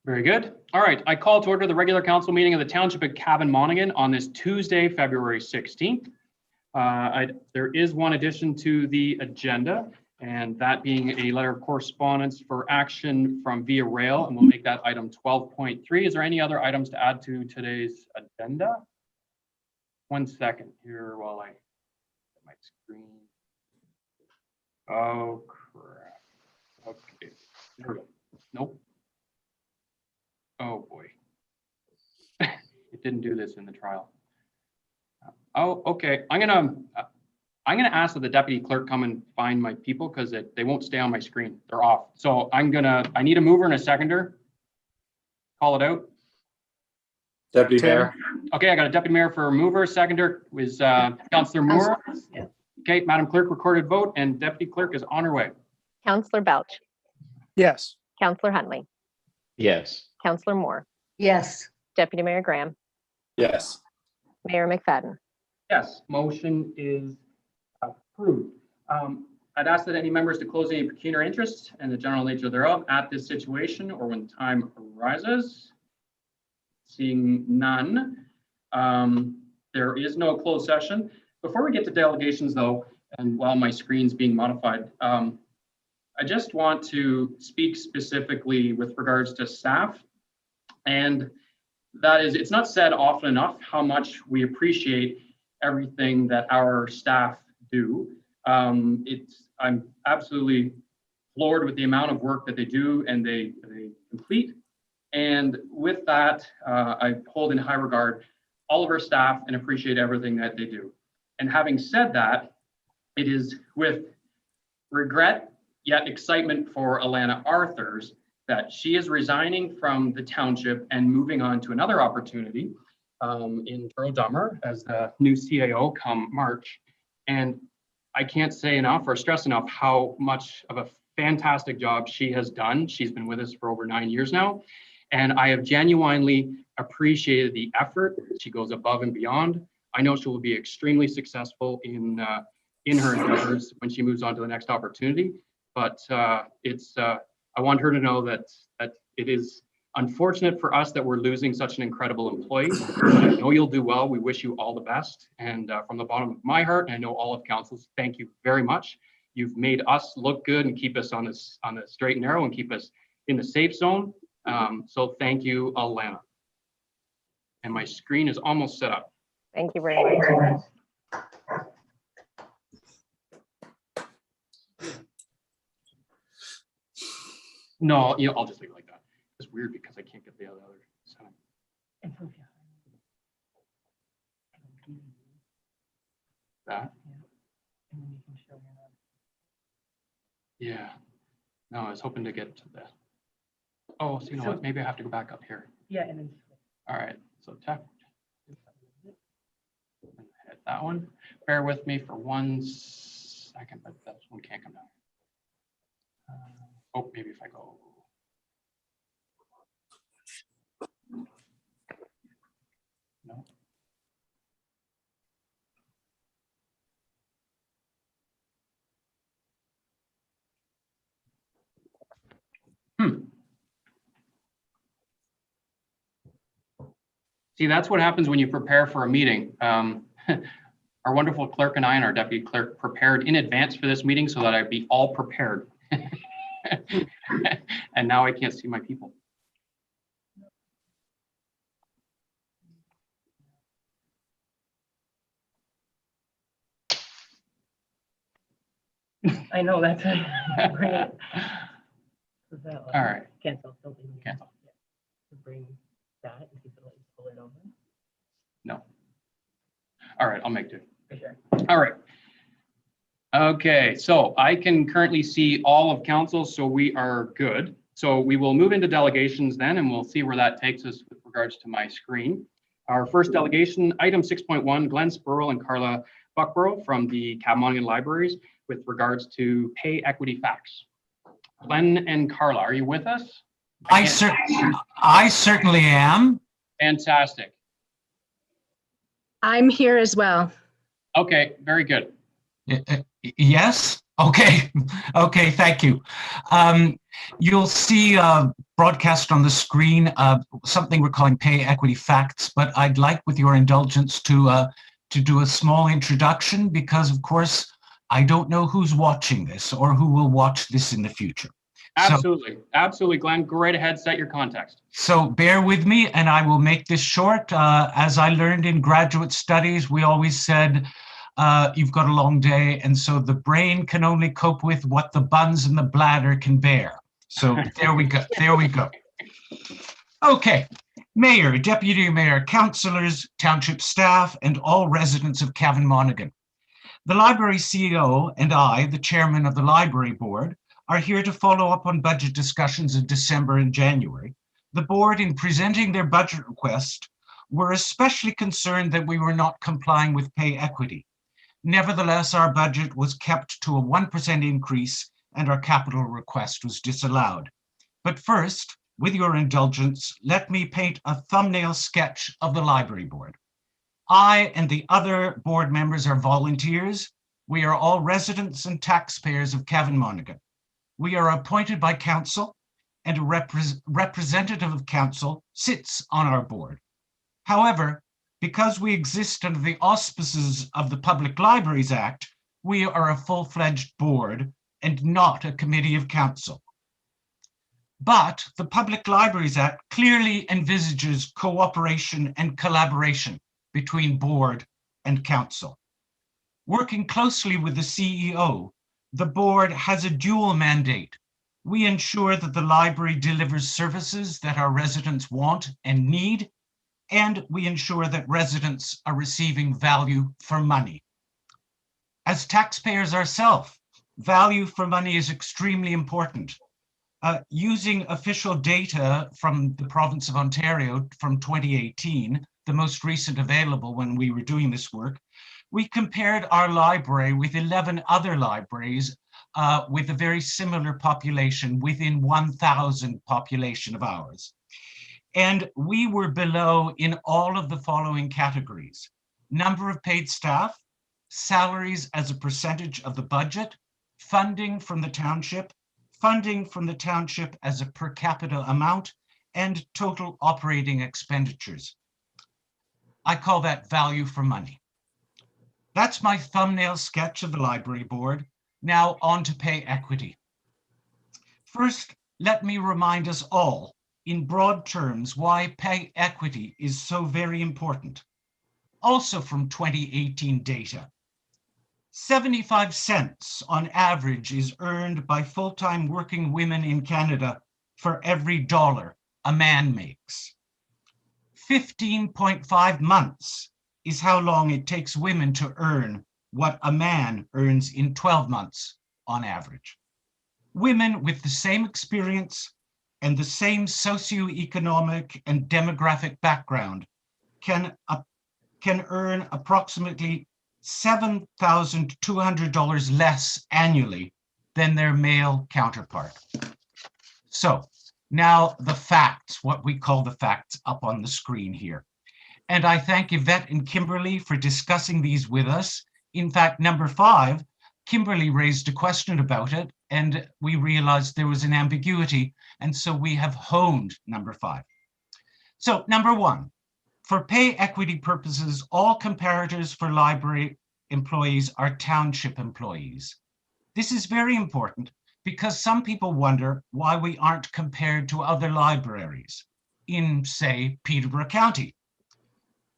Very good. All right, I call to order the regular council meeting of the Township of Cavan-Monaghan on this Tuesday, February 16th. There is one addition to the agenda, and that being a letter of correspondence for action from Via Rail, and we'll make that item 12.3. Is there any other items to add to today's agenda? 1 second here while I get my screen. Oh, crap. Okay, there we go. Nope. Oh, boy. It didn't do this in the trial. Oh, okay. I'm gonna ask that the deputy clerk come and find my people because they won't stay on my screen. They're off. So I need a mover and a seconder. Call it out. Deputy Mayor. Okay, I got a deputy mayor for mover. Seconder was Councillor Moore. Yeah. Okay, Madam Clerk, recorded vote, and deputy clerk is on her way. Councillor Belch, Yes. Councillor Huntley, Yes. Councillor Moore, Yes. Deputy Mayor Graham, Yes. Mayor McFadden. Yes, motion is approved. I'd ask that any members to close any pecuniary interest and the general nature thereof at this situation or when time arises. Seeing none, there is no closed session. Before we get to delegations though, and while my screen's being modified, I just want to speak specifically with regards to staff. And that is, it's not said often enough how much we appreciate everything that our staff do. I'm absolutely floored with the amount of work that they do and they complete. And with that, I hold in high regard all of our staff and appreciate everything that they do. And having said that, it is with regret yet excitement for Alana Arthurs that she is resigning from the township and moving on to another opportunity in Turtle-Dummer as the new CAO come March. And I can't say enough or stress enough how much of a fantastic job she has done. She's been with us for over 9 years now. And I have genuinely appreciated the effort. She goes above and beyond. I know she will be extremely successful in her endeavors when she moves on to the next opportunity. But I want her to know that it is unfortunate for us that we're losing such an incredible employee. I know you'll do well. We wish you all the best. And from the bottom of my heart, and I know all of council's, thank you very much. You've made us look good and keep us on the straight and narrow and keep us in the safe zone. So thank you, Alana. And my screen is almost set up. Thank you very much. No, I'll just leave it like that. It's weird because I can't get the other setting. That? Yeah. No, I was hoping to get to that. Oh, so you know what? Maybe I have to go back up here. Yeah, and then. All right. So tap. Hit that one. Bear with me for 1 second, but that one can't come down. Oh, maybe if I go. No. See, that's what happens when you prepare for a meeting. Our wonderful clerk and I and our deputy clerk prepared in advance for this meeting so that I'd be all prepared. And now I can't see my people. I know, that's bring it. All right. Cancel. Cancel. Bring that and see if it'll let you pull it over. No. All right, I'll make do. For sure. All right. Okay, so I can currently see all of council, so we are good. So we will move into delegations then, and we'll see where that takes us with regards to my screen. Our first delegation, item 6.1, Glenn Spurl and Carla Buckborough from the Cavan-Monaghan Libraries with regards to pay equity facts. Glenn and Carla, are you with us? I certainly am. Fantastic. I'm here as well. Okay, very good. Yes? Okay. Okay, thank you. You'll see broadcast on the screen something we're calling pay equity facts, but I'd like, with your indulgence, to do a small introduction because, of course, I don't know who's watching this or who will watch this in the future. Absolutely. Absolutely, Glenn. Go right ahead, set your context. So bear with me and I will make this short. As I learned in graduate studies, we always said, you've got a long day, and so the brain can only cope with what the buns and the bladder can bear. So there we go. There we go. Okay. Mayor, deputy mayor, councillors, township staff, and all residents of Cavan Monaghan. The library CEO and I, the chairman of the library board, are here to follow up on budget discussions in December and January. The board, in presenting their budget request, were especially concerned that we were not complying with pay equity. Nevertheless, our budget was kept to a 1% increase and our capital request was disallowed. But first, with your indulgence, let me paint a thumbnail sketch of the library board. I and the other board members are volunteers. We are all residents and taxpayers of Cavan Monaghan. We are appointed by council, and a representative of council sits on our board. However, because we exist under the auspices of the Public Libraries Act, we are a full-fledged board and not a committee of council. But the Public Libraries Act clearly envisages cooperation and collaboration between board and council. Working closely with the CEO, the board has a dual mandate. We ensure that the library delivers services that our residents want and need, and we ensure that residents are receiving value for money. As taxpayers ourselves, value for money is extremely important. Using official data from the province of Ontario from 2018, the most recent available when we were doing this work, we compared our library with 11 other libraries with a very similar population within 1,000 population of ours. And we were below in all of the following categories: number of paid staff, salaries as a percentage of the budget, funding from the township as a per capita amount, and total operating expenditures. I call that value for money. That's my thumbnail sketch of the library board. Now on to pay equity. First, let me remind us all in broad terms why pay equity is so very important. Also from 2018 data. 75 cents on average is earned by full-time working women in Canada for every dollar a man makes. 15.5 months is how long it takes women to earn what a man earns in 12 months on average. Women with the same experience and the same socioeconomic and demographic background can earn approximately $7,200 less annually than their male counterpart. So now the facts, what we call the facts, up on the screen here. And I thank Yvette and Kimberly for discussing these with us. In fact, number 5, Kimberly raised a question about it, and we realized there was an ambiguity, and so we have honed number 5. So number 1, for pay equity purposes, all comparators for library employees are township employees. This is very important because some people wonder why we aren't compared to other libraries in, say, Peterborough County.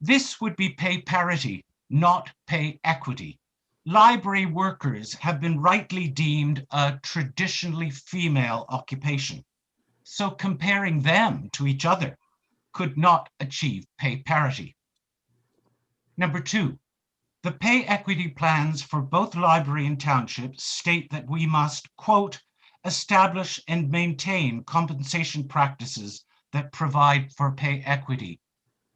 This would be pay parity, not pay equity. Library workers have been rightly deemed a traditionally female occupation. So comparing them to each other could not achieve pay parity. Number 2, the pay equity plans for both library and township state that we must, quote, establish and maintain compensation practices that provide for pay equity.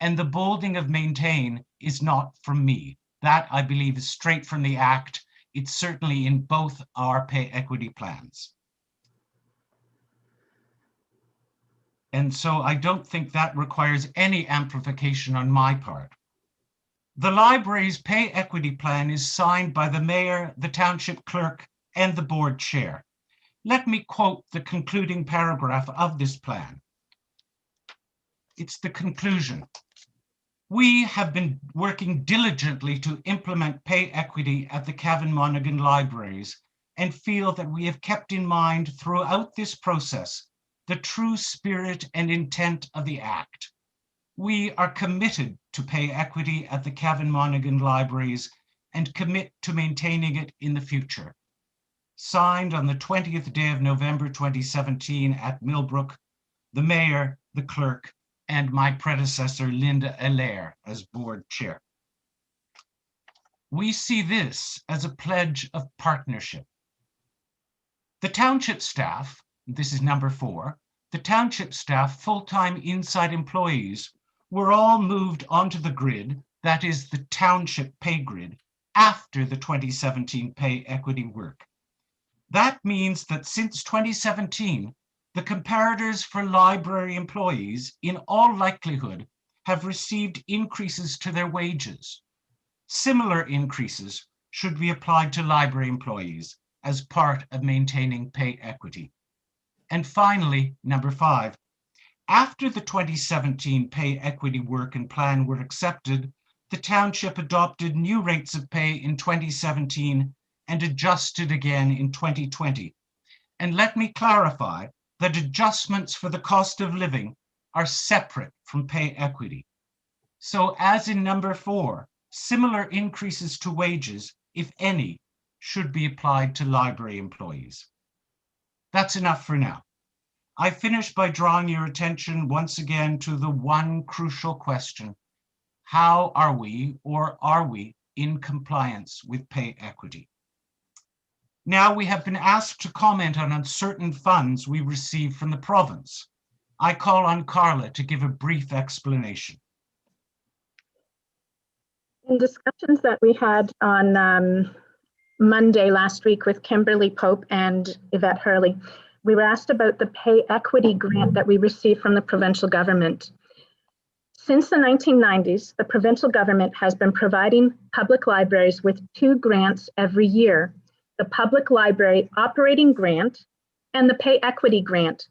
And the bolding of maintain is not from me. That, I believe, is straight from the Act. It's certainly in both our pay equity plans. And so I don't think that requires any amplification on my part. The library's pay equity plan is signed by the mayor, the township clerk, and the board chair. Let me quote the concluding paragraph of this plan. It's the conclusion. We have been working diligently to implement pay equity at the Cavan Monaghan libraries and feel that we have kept in mind throughout this process the true spirit and intent of the Act. We are committed to pay equity at the Cavan Monaghan libraries and commit to maintaining it in the future. Signed on the 20th day of November 2017 at Millbrook, the Mayor, the Clerk, and my predecessor, Linda Allaire, as board chair. We see this as a pledge of partnership. The township staff, this is number 4, the township staff, full-time inside employees, were all moved onto the grid, that is the township pay grid, after the 2017 pay equity work. That means that since 2017, the comparators for library employees, in all likelihood, have received increases to their wages. Similar increases should be applied to library employees as part of maintaining pay equity. And finally, number 5, after the 2017 pay equity work and plan were accepted, the township adopted new rates of pay in 2017 and adjusted again in 2020. And let me clarify that adjustments for the cost of living are separate from pay equity. So as in number 4, similar increases to wages, if any, should be applied to library employees. That's enough for now. I finish by drawing your attention once again to the one crucial question. How are we, or are we, in compliance with pay equity? Now we have been asked to comment on uncertain funds we receive from the province. I call on Carla to give a brief explanation. In discussions that we had on Monday last week with Kimberly Pope and Yvette Hurley, we were asked about the pay equity grant that we received from the provincial government. Since the 1990s, the provincial government has been providing public libraries with 2 grants every year, the Public Library Operating Grant and the Pay Equity Grant.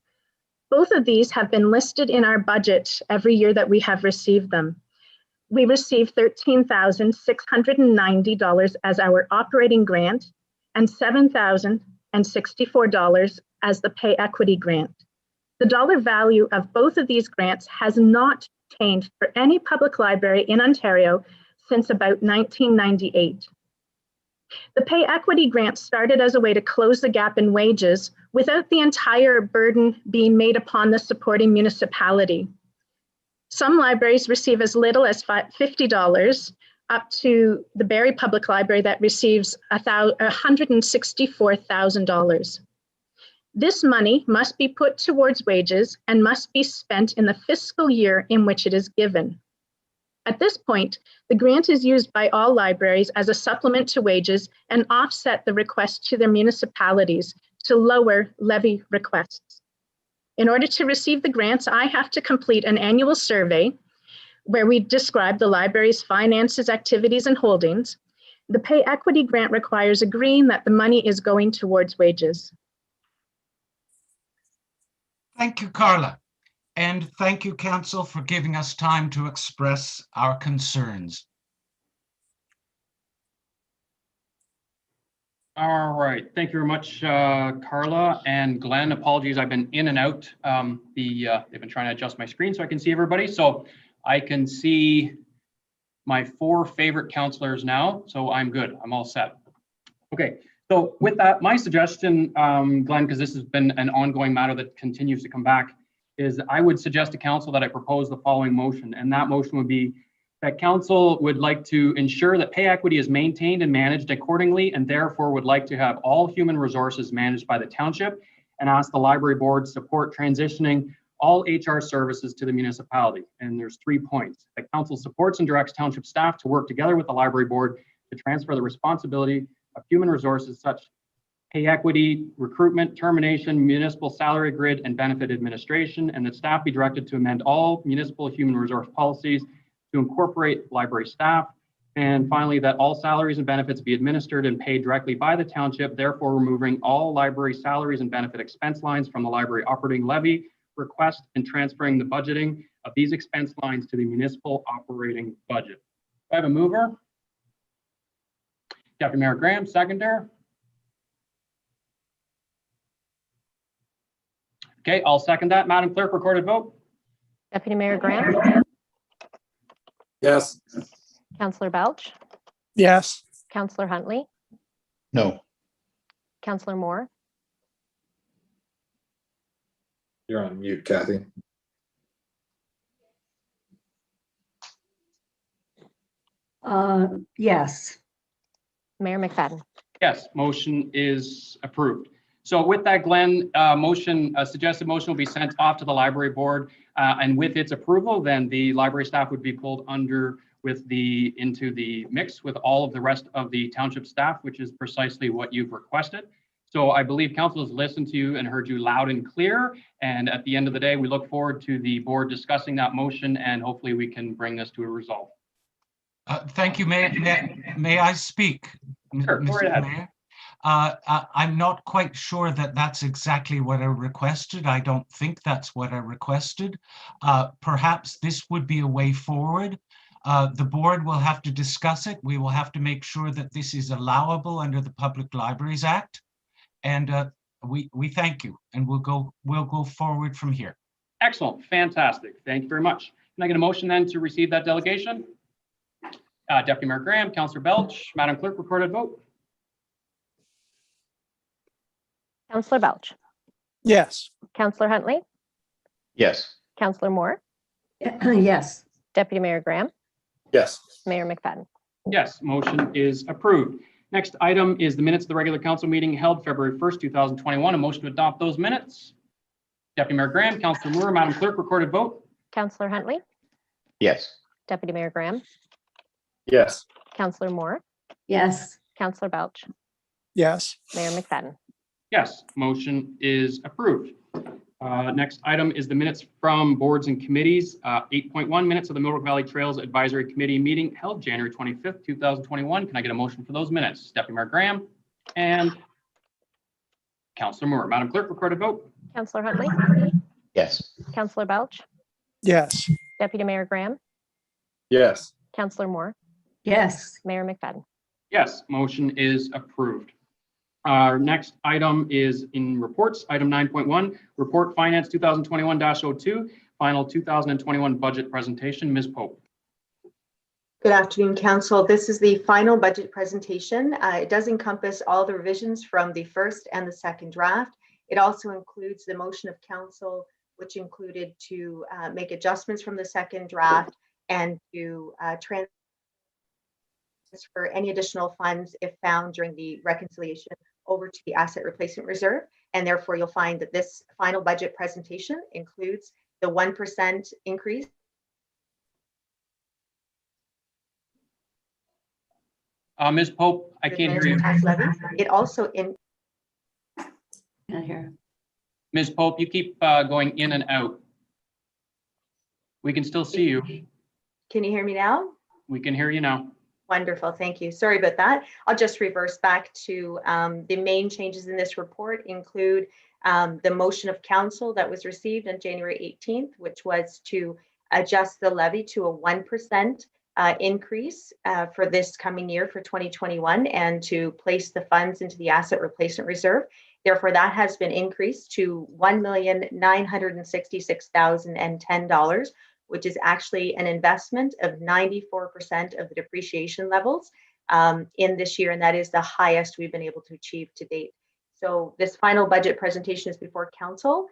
Both of these have been listed in our budget every year that we have received them. We received $13,690 as our operating grant and $7,064 as the Pay Equity Grant. The dollar value of both of these grants has not changed for any public library in Ontario since about 1998. The Pay Equity Grant started as a way to close the gap in wages without the entire burden being made upon the supporting municipality. Some libraries receive as little as $50, up to the Barrie Public Library that receives $164,000. This money must be put towards wages and must be spent in the fiscal year in which it is given. At this point, the grant is used by all libraries as a supplement to wages and offset the request to their municipalities to lower levy requests. In order to receive the grants, I have to complete an annual survey where we describe the library's finances, activities, and holdings. The Pay Equity Grant requires agreeing that the money is going towards wages. Thank you, Carla. And thank you, Council, for giving us time to express our concerns. All right, thank you very much, Carla and Glenn. Apologies, I've been in and out. They've been trying to adjust my screen so I can see everybody. So I can see my 4 favorite councilors now, so I'm good. I'm all set. Okay, so with that, my suggestion, Glenn, because this has been an ongoing matter that continues to come back, is I would suggest to council that I propose the following motion, and that motion would be that council would like to ensure that pay equity is maintained and managed accordingly, and therefore would like to have all human resources managed by the township, and ask the library board to support transitioning all HR services to the municipality. And there's 3 points. The council supports and directs township staff to work together with the library board to transfer the responsibility of human resources such pay equity, recruitment, termination, municipal salary grid, and benefit administration, and that staff be directed to amend all municipal human resource policies to incorporate library staff And finally, that all salaries and benefits be administered and paid directly by the township, therefore removing all library salaries and benefit expense lines from the library operating levy request and transferring the budgeting of these expense lines to the municipal operating budget. Do I have a mover? Deputy Mayor Graham, seconder. Okay, I'll second that. Madam Clerk, recorded vote. Deputy Mayor Graham, Yes. Councillor Belch, yes, Councillor Huntley, No. Councillor Moore, You're on mute, Kathy. Yes. Mayor McFadden. Yes, motion is approved. So with that, Glenn, suggested motion will be sent off to the library board, and with its approval, then the library staff would be pulled into the mix with all of the rest of the township staff, which is precisely what you've requested. So I believe council has listened to you and heard you loud and clear. And at the end of the day, we look forward to the board discussing that motion, and hopefully we can bring this to a result. Thank you. May I speak? Sure, go right Mr. ahead. Mayor? I'm not quite sure that that's exactly what I requested. I don't think that's what I requested. Perhaps this would be a way forward. The board will have to discuss it. We will have to make sure that this is allowable under the Public Libraries Act. And we thank you, and we'll go forward from here. Excellent, fantastic. Thank you very much. Can I get a motion then to receive that delegation? Deputy Mayor Graham, Councillor Belch, Madam Clerk, recorded vote. Councillor Belch, yes, Councillor Huntley, Yes. Councillor Moore, Yes. Deputy Mayor Graham, Yes. Mayor McFadden. Yes, motion is approved. Next item is the minutes of the regular council meeting held February 1st, 2021. A motion to adopt those minutes. Deputy Mayor Graham, Councillor Moore, Madam Clerk, recorded vote. Councillor Huntley, Yes. Deputy Mayor Graham, Yes. Councillor Moore, Yes. Councillor Belch, yes, Mayor McFadden. Yes, motion is approved. Next item is the minutes from boards and committees. 8.1 minutes of the Millbrook Valley Trails Advisory Committee meeting held January 25th, 2021. Can I get a motion for those minutes? Deputy Mayor Graham and Councillor Moore. Madam Clerk, recorded vote. Councillor Huntley, Yes. Councillor Belch, yes, Deputy Mayor Graham, Yes. Councillor Moore, Yes. Mayor McFadden. Yes, motion is approved. Our next item is in reports, item 9.1, Report Finance 2021-02, final 2021 budget presentation. Ms. Pope. Good afternoon, Council. This is the final budget presentation. It does encompass all the revisions from the first and the second draft. It also includes the motion of Council, which included to make adjustments from the second draft and to transfer any additional funds, if found during the reconciliation, over to the Asset Replacement Reserve. And therefore, you'll find that this final budget presentation includes the 1% increase Ms. Pope, I can't hear you. tax levy. It also Can't hear. Ms. Pope, you keep going in and out. We can still see you. Can you hear me now? We can hear you now. Wonderful, thank you. Sorry about that. I'll just reverse back to the main changes in this report include the motion of council that was received on January 18th, which was to adjust the levy to a 1% increase for this coming year for 2021 and to place the funds into the Asset Replacement Reserve. Therefore, that has been increased to $1,966,010, which is actually an investment of 94% of the depreciation levels in this year, and that is the highest we've been able to achieve to date. So this final budget presentation is before council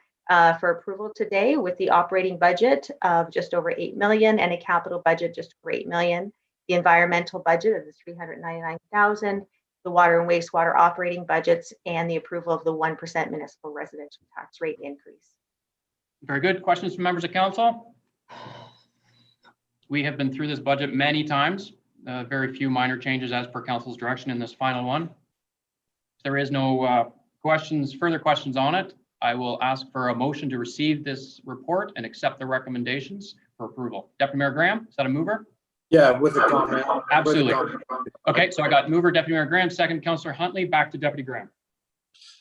for approval today with the operating budget of just over 8 million and a capital budget just over 8 million, the environmental budget of the 399,000, the water and wastewater operating budgets, and the approval of the 1% municipal residential tax rate increase. Very good. Questions from members of council? We have been through this budget many times. Very few minor changes as per council's direction in this final one. If there is no further questions on it, I will ask for a motion to receive this report and accept the recommendations for approval. Deputy Mayor Graham, is that a mover? Yeah, with a comment. Absolutely. With a comment. Okay, so I got mover Deputy Mayor Graham, second Councillor Huntley, back to Deputy Graham.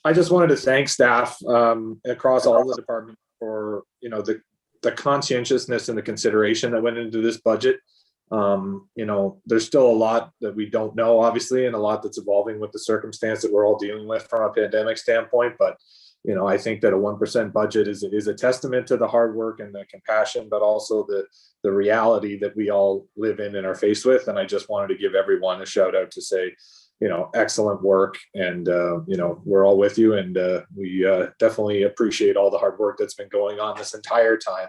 I just wanted to thank staff across all the departments for, you know, the conscientiousness and the consideration that went into this budget. You know, there's still a lot that we don't know, obviously, and a lot that's evolving with the circumstance that we're all dealing with from a pandemic standpoint. But, you know, I think that a 1% budget is a testament to the hard work and the compassion, but also the reality that we all live in and are faced with. And I just wanted to give everyone a shout out to say, you know, excellent work. And, you know, we're all with you. And we definitely appreciate all the hard work that's been going on this entire time.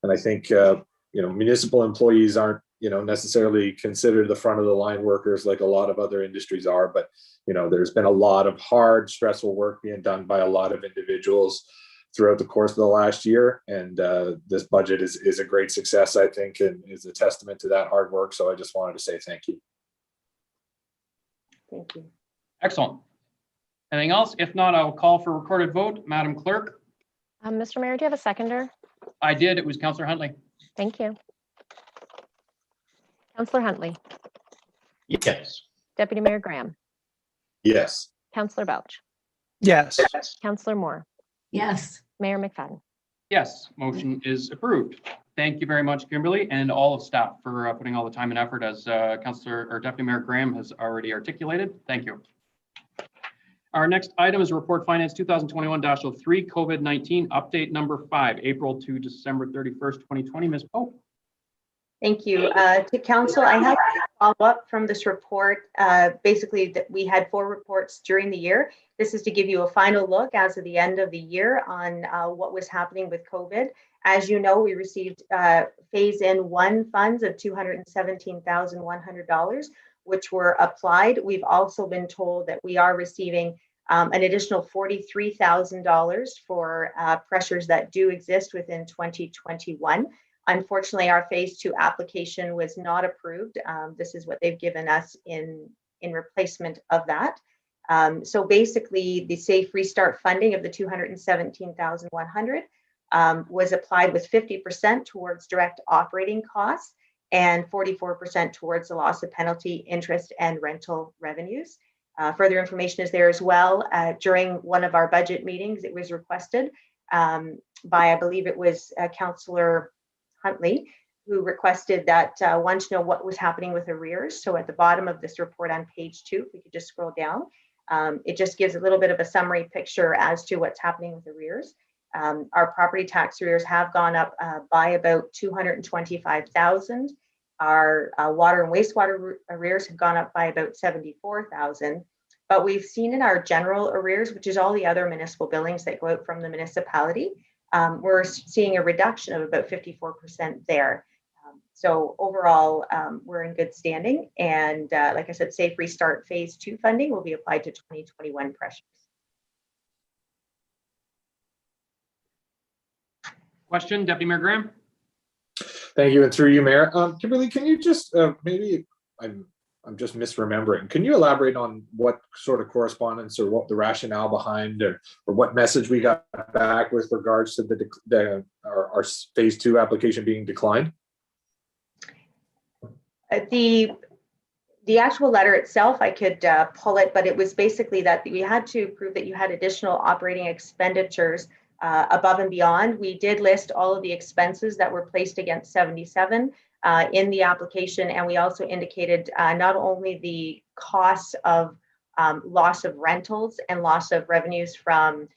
And I think, you know, municipal employees aren't, you know, necessarily considered the front of the line workers like a lot of other industries are. But, you know, there's been a lot of hard, stressful work being done by a lot of individuals throughout the course of the last year. And this budget is a great success, I think, and is a testament to that hard work. So I just wanted to say thank you. Thank you. Excellent. Anything else? If not, I will call for a recorded vote. Madam Clerk? Mr. Mayor, do you have a seconder? I did. It was Councillor Huntley. Thank you. Councillor Huntley, Yes. Deputy Mayor Graham, Yes. Councillor Belch, yes, Councillor Moore, Yes. Mayor McFadden. Yes, motion is approved. Thank you very much, Kimberly, and all of staff for putting all the time and effort, as Councillor or Deputy Mayor Graham has already articulated. Thank you. Our next item is Report Finance 2021-03 COVID-19 Update Number 5, April to December 31st, 2020. Ms. Pope. Thank you. To council, I have a follow-up from this report. Basically, that we had 4 reports during the year. This is to give you a final look as of the end of the year on what was happening with COVID. As you know, we received phase-in 1 funds of $217,100, which were applied. We've also been told that we are receiving an additional $43,000 for pressures that do exist within 2021. Unfortunately, our phase 2 application was not approved. This is what they've given us in replacement of that. So basically, the Safe Restart funding of the $217,100 was applied with 50% towards direct operating costs and 44% towards the loss of penalty, interest, and rental revenues. Further information is there as well. During one of our budget meetings, it was requested by, I believe it was Councillor Huntley, who requested that wanted to know what was happening with arrears. So at the bottom of this report on page 2, if we could just scroll down, it just gives a little bit of a summary picture as to what's happening with arrears. Our property tax arrears have gone up by about $225,000. Our water and wastewater arrears have gone up by about $74,000. But we've seen in our general arrears, which is all the other municipal billings that go out from the municipality, we're seeing a reduction of about 54% there. So overall, we're in good standing. And like I said, Safe Restart phase 2 funding will be applied to 2021 pressures. Question, Deputy Mayor Graham? Thank you, and through you, Mayor. Kimberly, can you just maybe I'm just misremembering. Can you elaborate on what sort of correspondence or what the rationale behind or what message we got back with regards to our phase 2 application being declined? The actual letter itself, I could pull it, but it was basically that we had to prove that you had additional operating expenditures above and beyond. We did list all of the expenses that were placed against 77 in the application, and we also indicated not only the costs of loss of rentals and loss of revenues from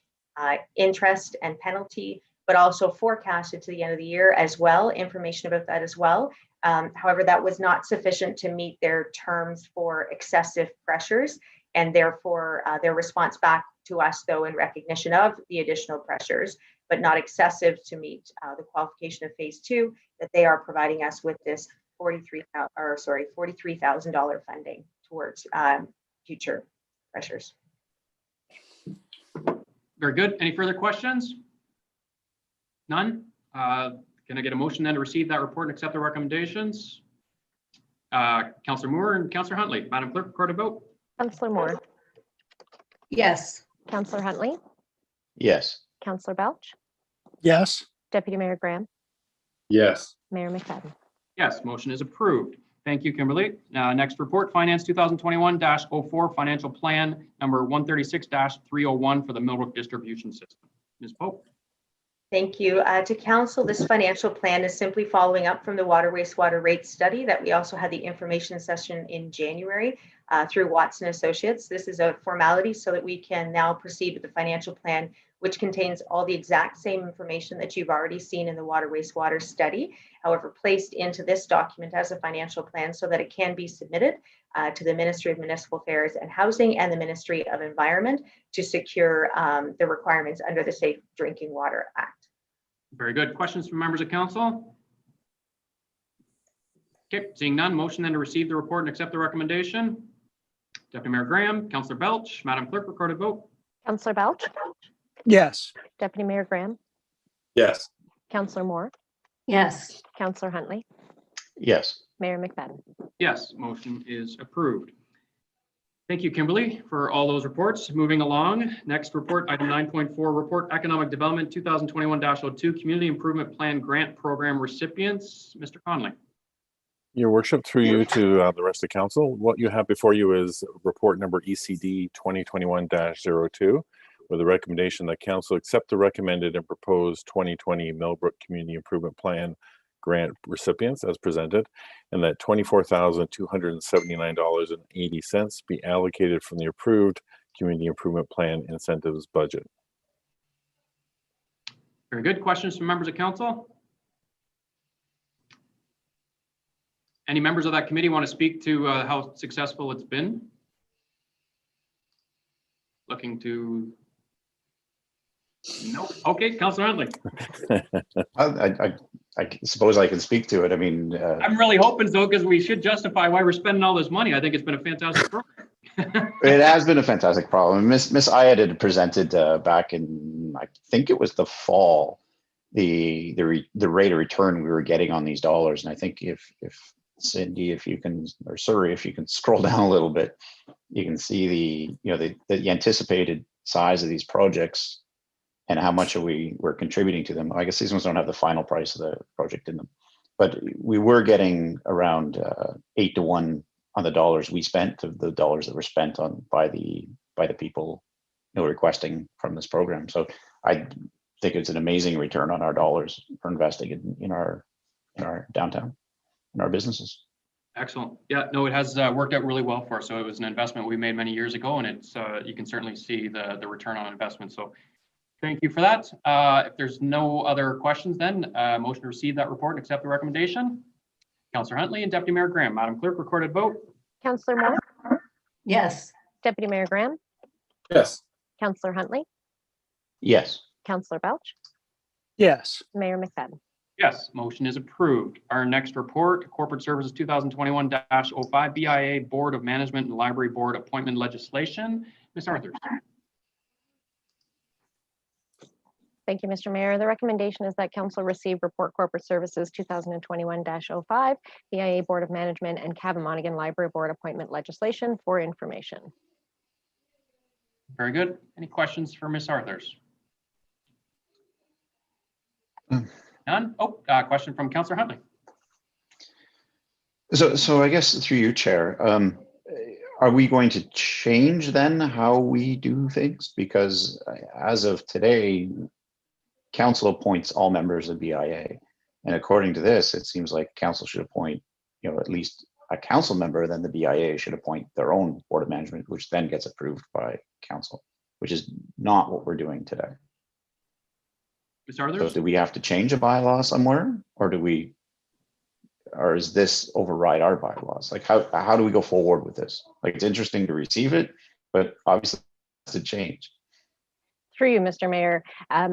interest and penalty, but also forecasted to the end of the year as well, information about that as well. However, that was not sufficient to meet their terms for excessive pressures, and therefore their response back to us, though, in recognition of the additional pressures, but not excessive to meet the qualification of phase 2, that they are providing us with this $43,000 funding towards future pressures. Very good. Any further questions? None? Can I get a motion then to receive that report and accept the recommendations? Councillor Moore and Councillor Huntley. Madam Clerk, record a vote. Councillor Moore, Yes. Councillor Huntley, Yes. Councillor Belch, yes, Deputy Mayor Graham, Yes. Mayor McFadden. Yes, motion is approved. Thank Thank you, Kimberly. Next report, Finance 2021-04 Financial Plan number 136-301 for the Millbrook Distribution System. Ms. Pope. Thank you. To Council, this financial plan is simply following up from the water wastewater rate study that we also had the information session in January through Watson Associates. This is a formality so that we can now proceed with the financial plan, which contains all the exact same information that you've already seen in the water wastewater study, however, placed into this document as a financial plan so that it can be submitted to the Ministry of Municipal Affairs and Housing and the Ministry of Environment to secure the requirements under the Safe Drinking Water Act. Very good. Questions from members of council? Okay, seeing none, motion then to receive the report and accept the recommendation. Deputy Mayor Graham, Councillor Belch, Madam Clerk, recorded vote. Councillor Belch, yes, Deputy Mayor Graham, Yes. Councillor Moore, Yes. Councillor Huntley, Yes. Mayor McFadden. Yes, motion is approved. Thank you, Kimberly, for all those reports. Moving along, next report, item 9.4, report Economic Development 2021-02 Community Improvement Plan Grant Program recipients. Mr. Conley. Your worship, through you to the rest of council, what you have before you is report number ECD 2021-02 with a recommendation that council accept the recommended and proposed 2020 Millbrook Community Improvement Plan grant recipients as presented, and that $24,279.80 be allocated from the approved Community Improvement Plan incentives budget. Very good. Questions from members of council? Any members of that committee want to speak to how successful it's been? Looking to... Nope. Okay, Councillor Huntley. I suppose I can speak to it. I mean, I'm really hoping so, because we should justify why we're spending all this money. I think it's been a fantastic program. it has been a fantastic problem. Miss Ayad had presented back in, I think it was the fall, the rate of return we were getting on these dollars. And I think if Cindy, if you can, or Surrey, if you can scroll down a little bit, you can see the anticipated size of these projects and how much we're contributing to them. I guess these ones don't have the final price of the project in them, but we were getting around 8 to 1 on the dollars we spent, of the dollars that were spent on by the people requesting from this program. So I think it's an amazing return on our dollars for investing in our downtown, in our businesses. Excellent. Yeah, no, it has worked out really well for us. So it was an investment we made many years ago, and it's you can certainly see the return on investment. So thank you for that. If there's no other questions, then motion to receive that report and accept the recommendation. Councillor Huntley and Deputy Mayor Graham. Madam Clerk, recorded vote. Councillor Moore, Yes. Deputy Mayor Graham, Yes. Councillor Huntley, Yes. Councillor Belch, yes, Mayor McFadden. Yes, motion is approved. Our next report, Corporate Services 2021-05 BIA Board of Management and Library Board Appointment Legislation. Ms. Arthurs. Thank you, Mr. Mayor. The recommendation is that council receive report Corporate Services 2021-05 BIA Board of Management and Cavan Monaghan Library Board appointment legislation for information. Very good. Any questions for Ms. Arthurs? None? Oh, question from Councillor Huntley. So I guess through you, Chair, are we going to change then how we do things? Because as of today, council appoints all members of BIA. And according to this, it seems like council should appoint, at least a council member, then the BIA should appoint their own board of management, which then gets approved by council, which is not what we're doing today. Ms. So Arthurs? do we have to change a bylaw somewhere, or is this override our bylaws? Like how do we go forward with this? Like, it's interesting to receive it, but obviously it's a change. Through you, Mr. Mayor,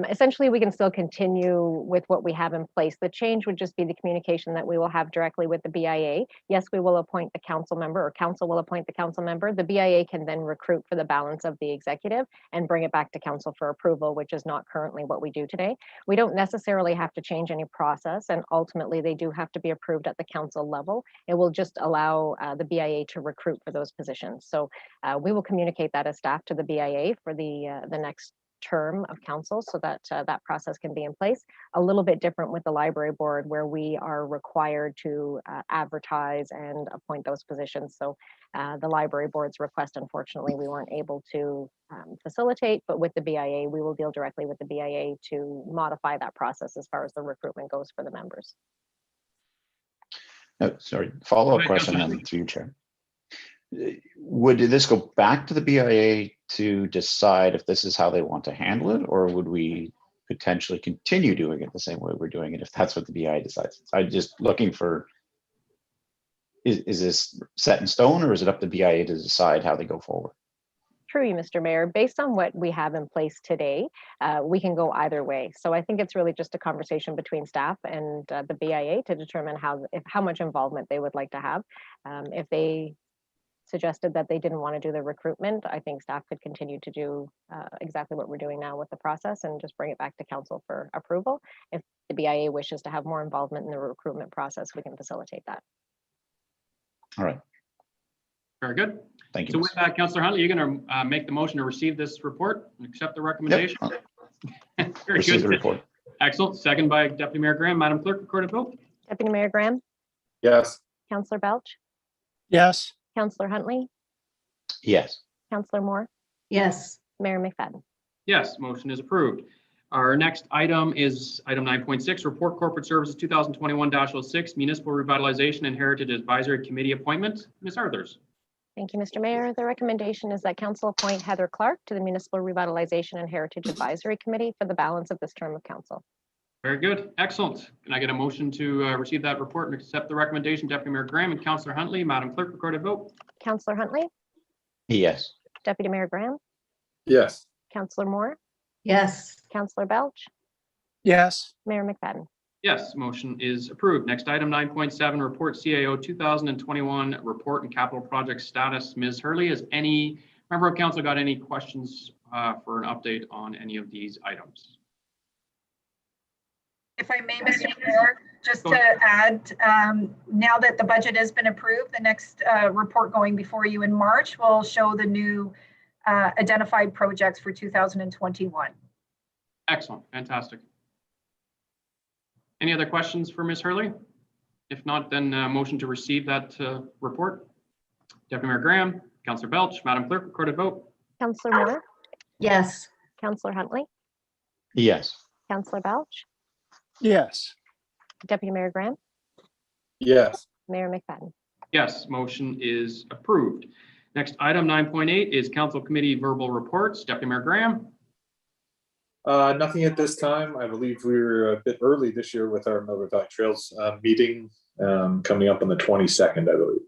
essentially we can still continue with what we have in place. The change would just be the communication that we will have directly with the BIA. Yes, we will appoint the council member, or council will appoint the council member. The BIA can then recruit for the balance of the executive and bring it back to council for approval, which is not currently what we do today. We don't necessarily have to change any process, and ultimately they do have to be approved at the council level. It will just allow the BIA to recruit for those positions. So we will communicate that as staff to the BIA for the next term of council so that that process can be in place. A little bit different with the library board where we are required to advertise and appoint those positions. So the library board's request, unfortunately, we weren't able to facilitate, but with the BIA, we will deal directly with the BIA to modify that process as far as the recruitment goes for the members. Sorry, follow-up question then through you, Chair. Would this go back to the BIA to decide if this is how they want to handle it, or would we potentially continue doing it the same way we're doing it if that's what the BIA decides? I'm just looking for, is this set in stone, or is it up to BIA to decide how they go forward? True, Mr. Mayor. Based on what we have in place today, we can go either way. So I think it's really just a conversation between staff and the BIA to determine how much involvement they would like to have. If they suggested that they didn't want to do the recruitment, I think staff could continue to do exactly what we're doing now with the process and just bring it back to council for approval. If the BIA wishes to have more involvement in the recruitment process, we can facilitate that. All right. Very good. Thank you. So with that, Councillor Huntley, you're going to make the motion to receive this report and accept the recommendation? Yep. Very Receive good. the report. Excellent. Second by Deputy Mayor Graham. Madam Clerk, recorded vote. Deputy Mayor Graham, Yes. Councillor Belch, Yes. Councillor Huntley, Yes. Councillor Moore, Yes. Mayor McFadden. Yes, motion is approved. Our next item is item 9.6, Report Corporate Services 2021-06, Municipal Revitalization and Heritage Advisory Committee appointment. Ms. Arthurs. Thank you, Mr. Mayor. The recommendation is that council appoint Heather Clark to the Municipal Revitalization and Heritage Advisory Committee for the balance of this term of council. Very good. Excellent. Can I get a motion to receive that report and accept the recommendation? Deputy Mayor Graham and Councillor Huntley. Madam Clerk, recorded vote. Councillor Huntley, Yes. Deputy Mayor Graham, Yes. Councillor Moore, Yes. Councillor Belch, Yes. Mayor McFadden. Yes, motion is approved. Next item, 9.7, Report CAO 2021 Report and Capital Project Status. Ms. Hurley, has any member of council got any questions for an update on any of these items? If I may, Mr. Mayor, just to add, now that the budget has been approved, the next report going before you in March will show the new identified projects for 2021. Excellent, fantastic. Any other questions for Ms. Hurley? If not, then motion to receive that report. Deputy Mayor Graham, Councillor Belch, Madam Clerk, recorded vote. Councillor Moore, Yes. Councillor Huntley, Yes. Councillor Belch, Yes. Deputy Mayor Graham, Yes. Mayor McFadden. Yes, motion is approved. Next item, 9.8, is council committee verbal reports. Deputy Mayor Graham. Nothing at this time. I believe we were a bit early this year with our Melbourne Valley Trails meeting coming up on the 22nd, I believe.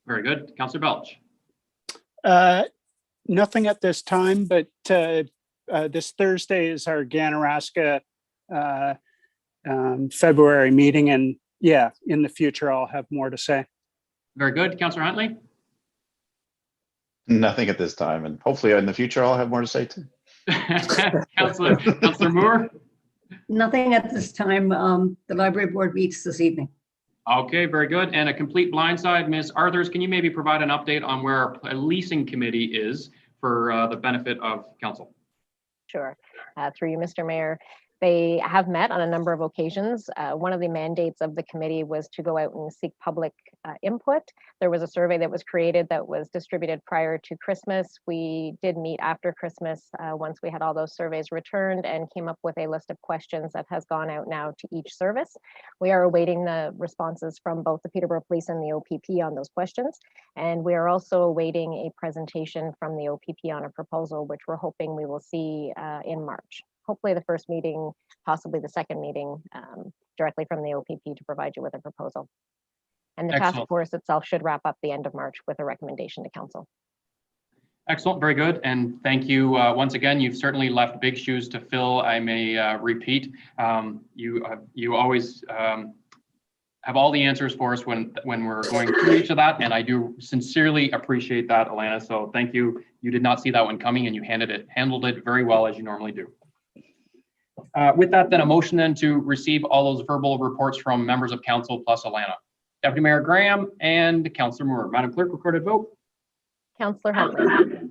Very good. Councillor Belch. Nothing at this time, but this Thursday is our Ganaraska February meeting. And yeah, in the future, I'll have more to say. Very good. Councillor Huntley. Nothing at this time, and hopefully in the future I'll have more to say too. Councillor Moore. Nothing at this time. The library board meets this evening. Okay, very good. And a complete blindside, Ms. Arthurs, can you maybe provide an update on where our leasing committee is for the benefit of council? Sure. Through you, Mr. Mayor. They have met on a number of occasions. One of the mandates of the committee was to go out and seek public input. There was a survey that was created that was distributed prior to Christmas. We did meet after Christmas once we had all those surveys returned and came up with a list of questions that has gone out now to each service. We are awaiting the responses from both the Peterborough Police and the OPP on those questions. And we are also awaiting a presentation from the OPP on a proposal, which we're hoping we will see in March. Hopefully the first meeting, possibly the second meeting, directly from the OPP to provide you with a proposal. And the task force itself should wrap up the end of March with a recommendation to council. Excellent, very good. And thank you once again. You've certainly left big shoes to fill. I may repeat. You always have all the answers for us when we're going through each of that. And I do sincerely appreciate that, Alana. So thank you. You did not see that one coming and you handled it very well as you normally do. With that, then a motion then to receive all those verbal reports from members of council plus Alana. Deputy Mayor Graham and Councillor Moore. Madam Clerk, recorded vote. Councillor Huntley.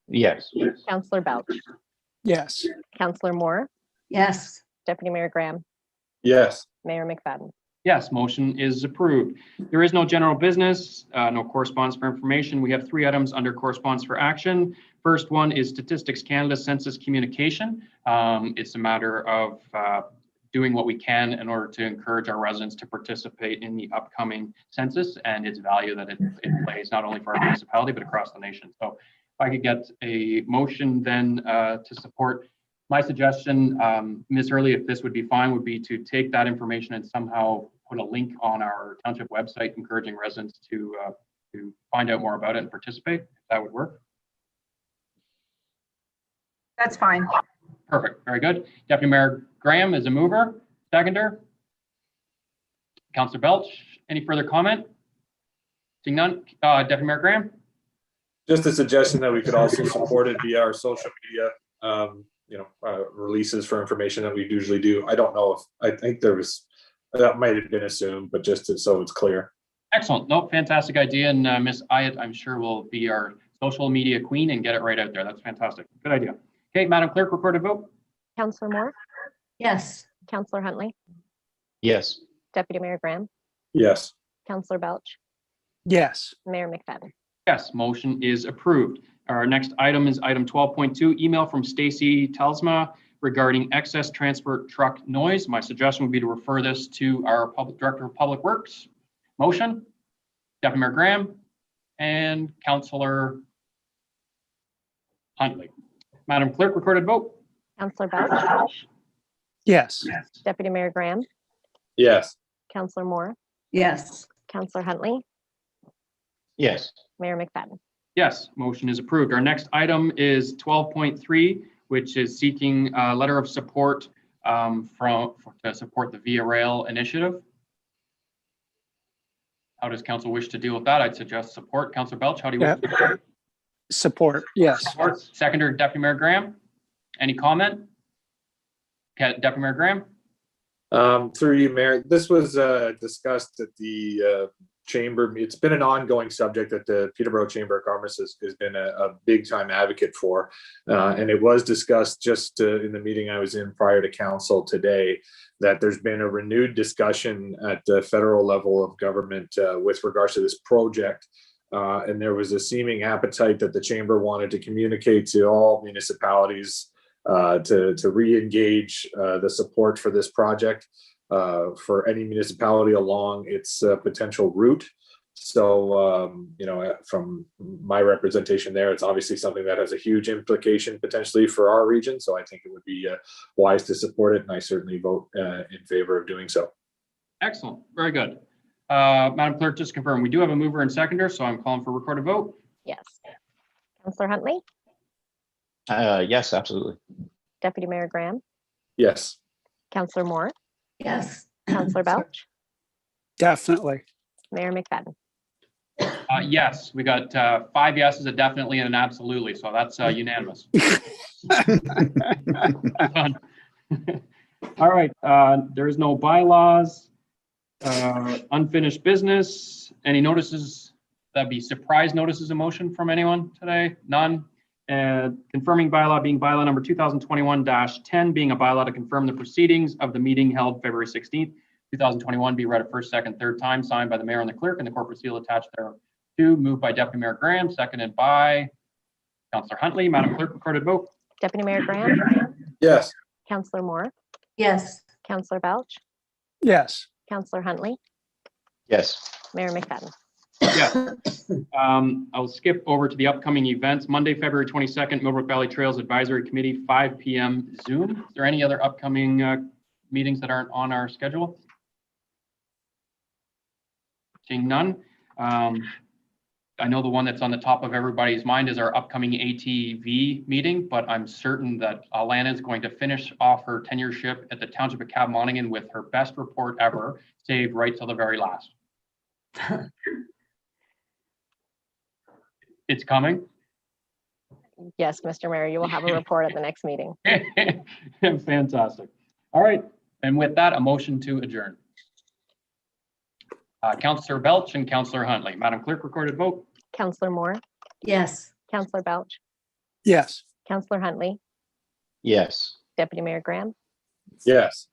Yes. Councillor Belch. Yes. Counselor Moore, Yes. Deputy Mayor Graham, Yes. Mayor McFadden. Yes, motion is approved. There is no general business, no correspondence for information. We have 3 items under correspondence for action. First one is Statistics Canada Census Communication. It's a matter of doing what we can in order to encourage our residents to participate in the upcoming census and its value that it plays not only for our municipality, but across the nation. So if I could get a motion then to support. My suggestion, Ms. Hurley, if this would be fine, would be to take that information and somehow put a link on our township website, encouraging residents to find out more about it and participate, if that would work. That's fine. Perfect, very good. Deputy Mayor Graham is a mover, seconder. Councillor Belch, any further comment? Seeing none, Deputy Mayor Graham? Just a suggestion that we could also support it via our social media, releases for information that we usually do. I don't know if, I think there was, that might have been assumed, but just so it's clear. Excellent, no, fantastic idea. And Ms. Ayat, I'm sure will be our social media queen and get it right out there. That's fantastic, good idea. Okay, Madam Clerk, recorded vote. Counselor Moore, Yes. Counselor Huntley, Yes. Deputy Mayor Graham, Yes. Counselor Belch, Yes. Mayor McFadden. Yes, motion is approved. Our next item is item 12.2, email from Stacy Telsma regarding excess transport truck noise. My suggestion would be to refer this to our Director of Public Works. Motion, Deputy Mayor Graham and Councillor Huntley. Madam Clerk, recorded vote. Counselor Belch, Yes. Deputy Mayor Graham, Yes. Counselor Moore, Yes. Counselor Huntley, Yes. Mayor McFadden. Yes, motion is approved. Our next item is 12.3, which is seeking a letter of support to support the Via Rail initiative. How does council wish to deal with that? I'd suggest support. Councillor Belch, how do you wish to support? Support. Yes. Support. Seconder, Deputy Mayor Graham. Any comment? Okay, Deputy Mayor Graham? Through you, Mayor, this was discussed at the chamber. It's been an ongoing subject that the Peterborough Chamber of Commerce has been a big time advocate for. And it was discussed just in the meeting I was in prior to council today, that there's been a renewed discussion at the federal level of government with regards to this project. And there was a seeming appetite that the chamber wanted to communicate to all municipalities to re-engage the support for this project for any municipality along its potential route. So, from my representation there, it's obviously something that has a huge implication potentially for our region. So I think it would be wise to support it, and I certainly vote in favor of doing so. Excellent, very good. Madam Clerk, just confirm, we do have a mover and seconder, so I'm calling for recorded vote. Yes. Counselor Huntley, Yes, absolutely. Deputy Mayor Graham, Yes. Counselor Moore, Yes. Counselor Belch, Definitely. Mayor McFadden. Yes, we got 5 yeses, a definitely, and an absolutely, so that's unanimous. All right, there is no bylaws, unfinished business. Any notices? That'd be surprise notices of motion from anyone today? None. Confirming bylaw being bylaw number 2021-10, being a bylaw to confirm the proceedings of the meeting held February 16th, 2021, be read a first, second, third time, signed by the mayor and the clerk, and the corporate seal attached thereto. Moved by Deputy Mayor Graham, seconded by Councillor Huntley. Madam Clerk, recorded vote. Deputy Mayor Graham, Yes. Counselor Moore, Yes. Counselor Belch, Yes. Counselor Huntley, Yes. Mayor McFadden. Yeah. I'll skip over to the upcoming events. Monday, February 22nd, Millbrook Valley Trails Advisory Committee, 5 p.m. Zoom. Is there any other upcoming meetings that aren't on our schedule? Seeing none. I know the one that's on the top of everybody's mind is our upcoming ATV meeting, but I'm certain that Alana is going to finish off her tenureship at the Township of Cabmonaghan with her best report ever, saved right till the very last. It's coming. Yes, Mr. Mayor, you will have a report at the next meeting. Fantastic. All right. And with that, a motion to adjourn. Councillor Belch and Councillor Huntley. Madam Clerk, recorded vote. Counselor Moore, Yes. Counselor Belch, Yes. Counselor Huntley, Yes. Deputy Mayor Graham, Yes.